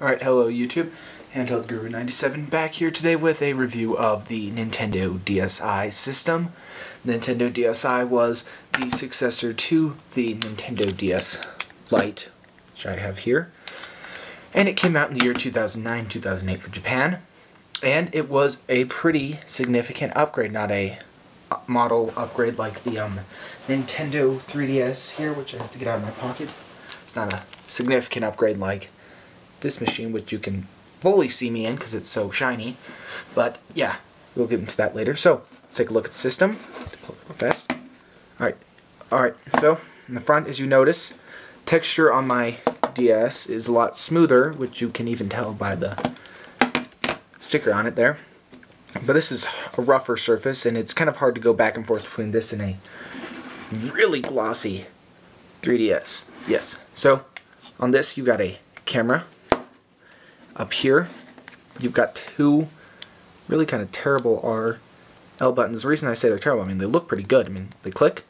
Alright, hello YouTube. Handheld Guru 97 back here today with a review of the Nintendo DSi system. Nintendo DSi was the successor to the Nintendo DS Lite, which I have here. And it came out in the year 2009-2008 for Japan. And it was a pretty significant upgrade, not a model upgrade like the Nintendo 3DS here, which I have to get out of my pocket. It's not a significant upgrade like this machine, which you can fully see me in because it's so shiny. But yeah, we'll get into that later. So let's take a look at the system. Fast. Alright, so in the front, as you notice, texture on my DS is a lot smoother, which you can even tell by the sticker on it there. But this is a rougher surface, and it's kind of hard to go back and forth between this and a really glossy 3DS. Yes, so on this you've got a camera. Up here you've got two really kind of terrible L buttons. The reason I say they're terrible, I mean, they look pretty good. I mean, they click,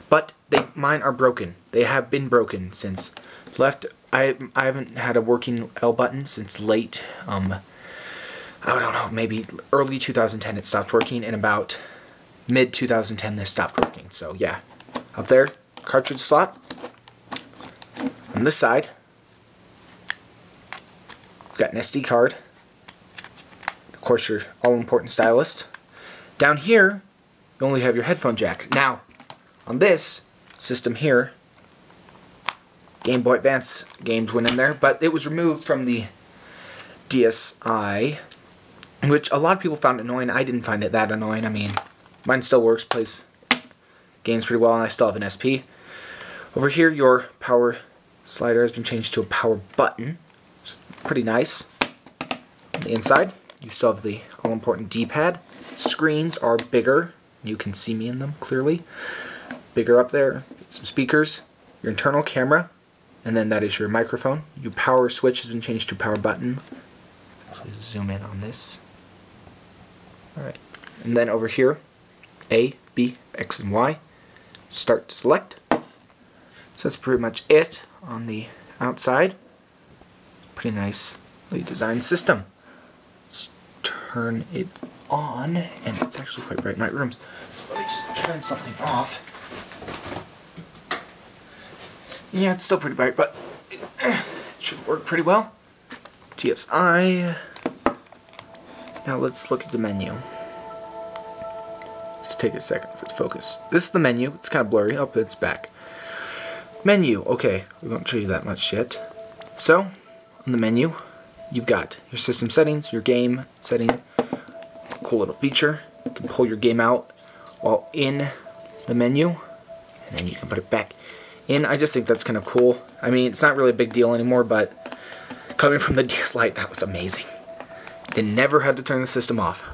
but mine are broken. They have been broken since left. I haven't had a working L button since late I don't know, maybe early 2010 it stopped working, and about mid 2010 this stopped working. So yeah, up there, cartridge slot. On this side, we've got an SD card. Of course, your all-important stylus. Down here, you only have your headphone jack. Now, on this system here, Game Boy Advance games went in there, but it was removed from the DSi, which a lot of people found annoying. I didn't find it that annoying. I mean, mine still works, plays games pretty well, and I still have an SP. Over here, your power slider has been changed to a power button. It's pretty nice. On the inside, you still have the all-important D-pad. Screens are bigger. You can see me in them clearly. Bigger up there. Some speakers. Your internal camera. And then that is your microphone. Your power switch has been changed to power button. Actually, zoom in on this. Alright. And then over here, A, B, X, and Y. Start to select. So that's pretty much it on the outside. Pretty nicely designed system. Let's turn it on, and it's actually quite bright in my room. So let me just turn something off. Yeah, it's still pretty bright, but it should work pretty well. DSi. Now let's look at the menu. Just take a second for it to focus. This is the menu. It's kind of blurry. Oh, it's back. Menu. Okay, we won't show you that much yet. So, on the menu, you've got your system settings, your game setting. Cool little feature. You can pull your game out while in the menu, and then you can put it back in. I just think that's kind of cool. I mean, it's not really a big deal anymore, but coming from the DS Lite, that was amazing. It never had to turn the system off.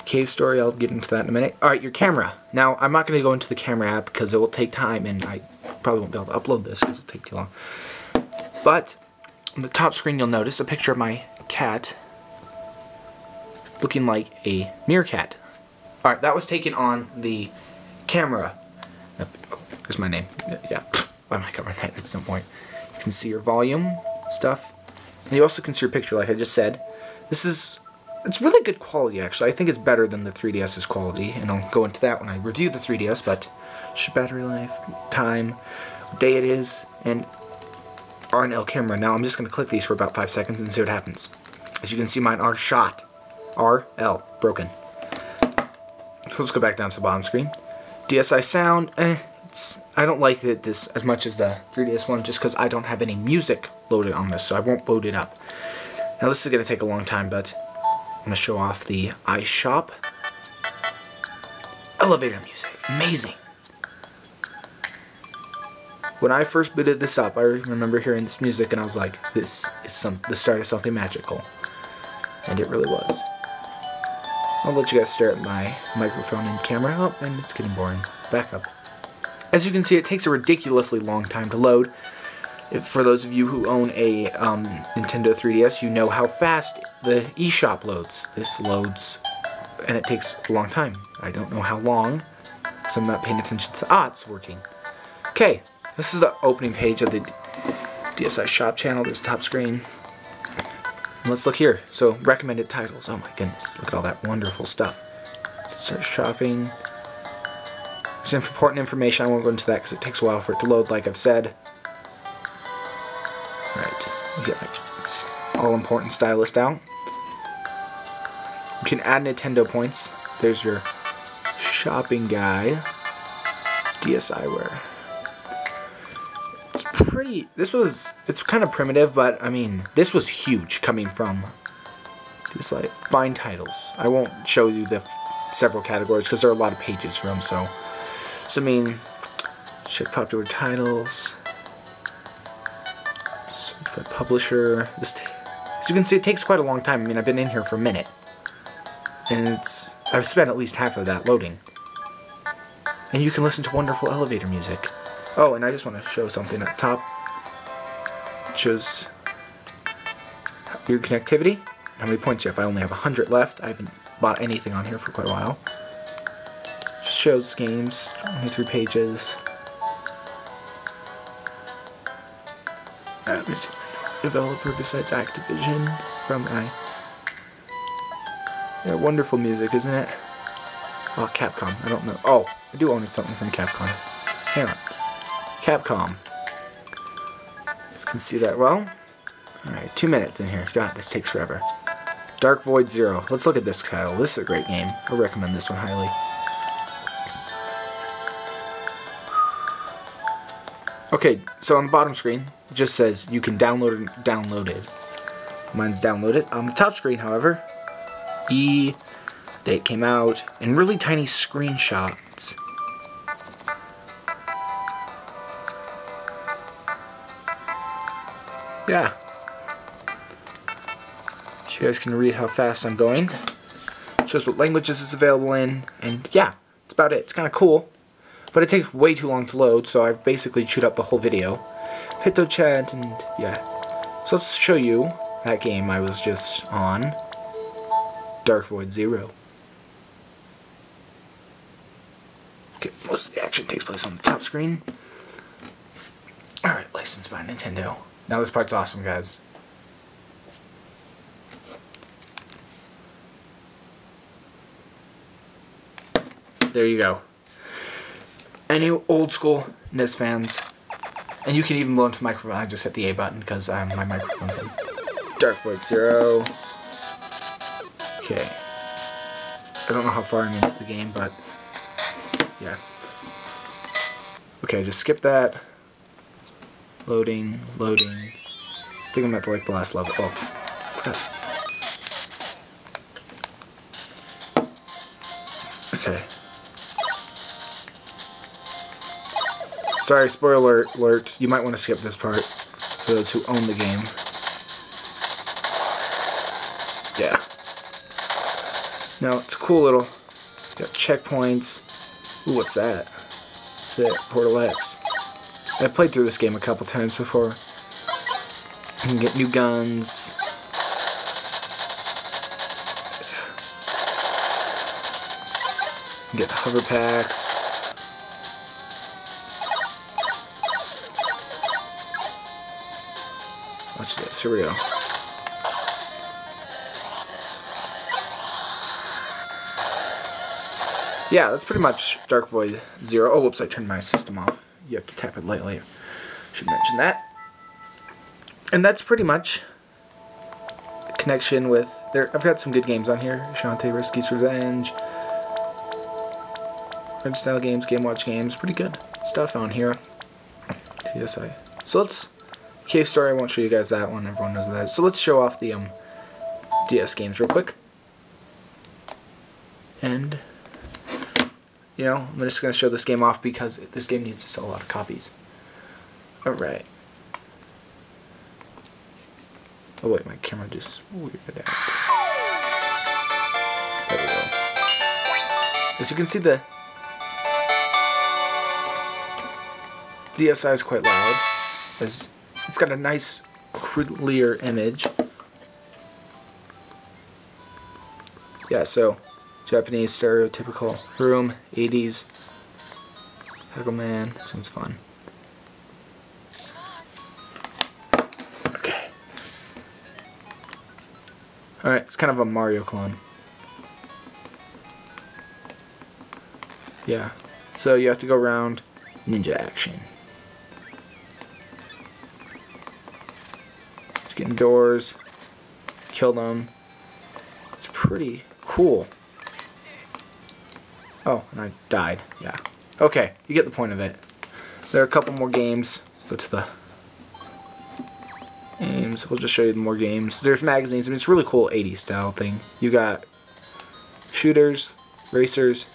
Cave story, I'll get into that in a minute. Alright, your camera. Now, I'm not going to go into the camera app because it will take time, and I probably won't be able to upload this because it'll take too long. But on the top screen, you'll notice a picture of my cat looking like a meerkat. Alright, that was taken on the camera. There's my name. Yeah, why am I covering that? It's no point. You can see your volume stuff. And you also can see your picture, like I just said. It's really good quality, actually. I think it's better than the 3DS's quality, and I'll go into that when I review the 3DS, but battery life, time, what day it is, and R&L camera. Now I'm just going to click these for about 5 seconds and see what happens. As you can see, mine are shot. RL, broken. So let's go back down to the bottom screen. DSi sound, I don't like this as much as the 3DS one, just because I don't have any music loaded on this, so I won't load it up. Now this is going to take a long time, but I'm going to show off the iShop. Elevator music. Amazing. When I first booted this up, I remember hearing this music and I was like, this is the start of something magical. And it really was. I'll let you guys stare at my microphone and camera. Oh, and it's getting boring. Back up. As you can see, it takes a ridiculously long time to load. For those of you who own a Nintendo 3DS, you know how fast the eShop loads. This loads, and it takes a long time. I don't know how long, so I'm not paying attention to... it's working. Okay, this is the opening page of the DSi shop channel. There's the top screen. And let's look here. So recommended titles. Oh my goodness, look at all that wonderful stuff. Start shopping. There's important information. I won't go into that because it takes a while for it to load, like I've said. Alright, you get like it's all important stylist out. You can add Nintendo points. There's your shopping guide. DSiWare. It's pretty. It's kind of primitive, but I mean, this was huge coming from these like fine titles. I won't show you the several categories because there are a lot of pages for them. So I mean, check popular titles. Search by publisher. As you can see, it takes quite a long time. I mean, I've been in here for a minute, and I've spent at least half of that loading. And you can listen to wonderful elevator music. Oh, and I just want to show something at the top. It shows your connectivity, how many points you have. I only have 100 left. I haven't bought anything on here for quite a while. Just shows games, 23 pages. Let me see. Developer besides Activision from yeah, wonderful music, isn't it? Oh, Capcom. I don't know. Oh, I do own something from Capcom. Hang on. Capcom. You can see that well. Alright, 2 minutes in here. God, this takes forever. Dark Void Zero. Let's look at this title. This is a great game. I recommend this one highly. Okay, so on the bottom screen, it just says you can download it. Downloaded. Mine's downloaded. On the top screen, however, date came out, and really tiny screenshots. Yeah. So you guys can read how fast I'm going. Shows what languages it's available in, and yeah, that's about it. It's kind of cool, but it takes way too long to load, so I've basically chewed up the whole video. Hit chat, and yeah. So let's show you that game I was just on. Dark Void Zero. Okay, most of the action takes place on the top screen. Alright, licensed by Nintendo. Now this part's awesome, guys. There you go. Any old school NES fans, and you can even blow into the microphone. I just hit the A button because my microphone's in. Dark Void Zero. Okay. I don't know how far I'm into the game, but yeah. Okay, just skip that. Loading, loading. I think I'm at like the last level. Oh, forgot. Okay. Sorry, spoiler alert. You might want to skip this part for those who own the game. Yeah. Now it's a cool little. Got checkpoints. Ooh, what's that? What's it? Portal X. I played through this game a couple times before. You can get new guns. You can get hover packs. Watch this. Here we go. Yeah, that's pretty much Dark Void Zero. Oh, whoops, I turned my system off. You have to tap it lightly. Should mention that. And that's pretty much a connection with there. I've got some good games on here. Shantae Risky's Revenge. Red Style Games, Game Watch Games. Pretty good stuff on here. DSi. So let's Cave Story. I won't show you guys that one. Everyone knows that. So let's show off the DS games real quick. And you know, I'm just going to show this game off because this game needs to sell a lot of copies. Alright. Oh wait, my camera just weirded out. There we go. As you can see, the DSi is quite loud. As it's got a nice, clear image. Yeah, so Japanese stereotypical room, 80s. Heckle Man, sounds fun. Alright, it's kind of a Mario clone. Yeah. So you have to go around ninja action. Just get indoors, kill them. It's pretty cool. Oh, and I died. Yeah. Okay, you get the point of it. There are a couple more games. Go to the games. We'll just show you more games. There's magazines. I mean, it's a really cool 80s style thing. You got shooters, racers,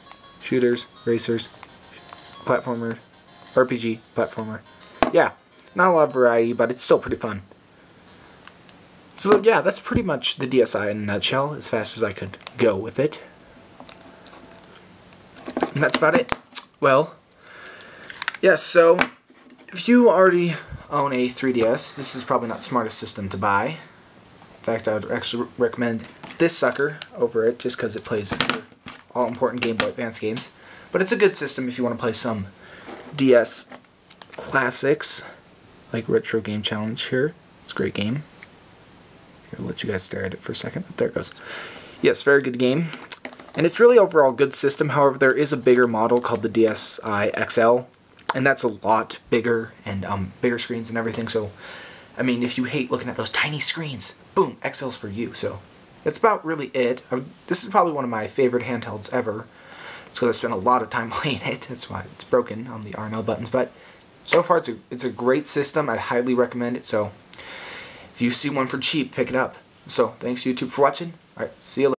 platformer, RPG, platformer. Yeah, not a lot of variety, but it's still pretty fun. So yeah, that's pretty much the DSi in a nutshell, as fast as I could go with it. And that's about it. Well, yes, so if you already own a 3DS, this is probably not the smartest system to buy. In fact, I would actually recommend this sucker over it, just because it plays all-important Game Boy Advance games. But it's a good system if you want to play some DS classics, like Retro Game Challenge here. It's a great game. Here, I'll let you guys stare at it for a second. There it goes. Yes, very good game. And it's really overall good system. However, there is a bigger model called the DSi XL, and that's a lot bigger and bigger screens and everything. So, I mean, if you hate looking at those tiny screens, boom, XL's for you. So, that's about really it. This is probably one of my favorite handhelds ever. It's because I spent a lot of time playing it. That's why it's broken on the R and L buttons. But so far, it's a great system. I'd highly recommend it. So, if you see one for cheap, pick it up. So, thanks YouTube for watching. All right, see you later.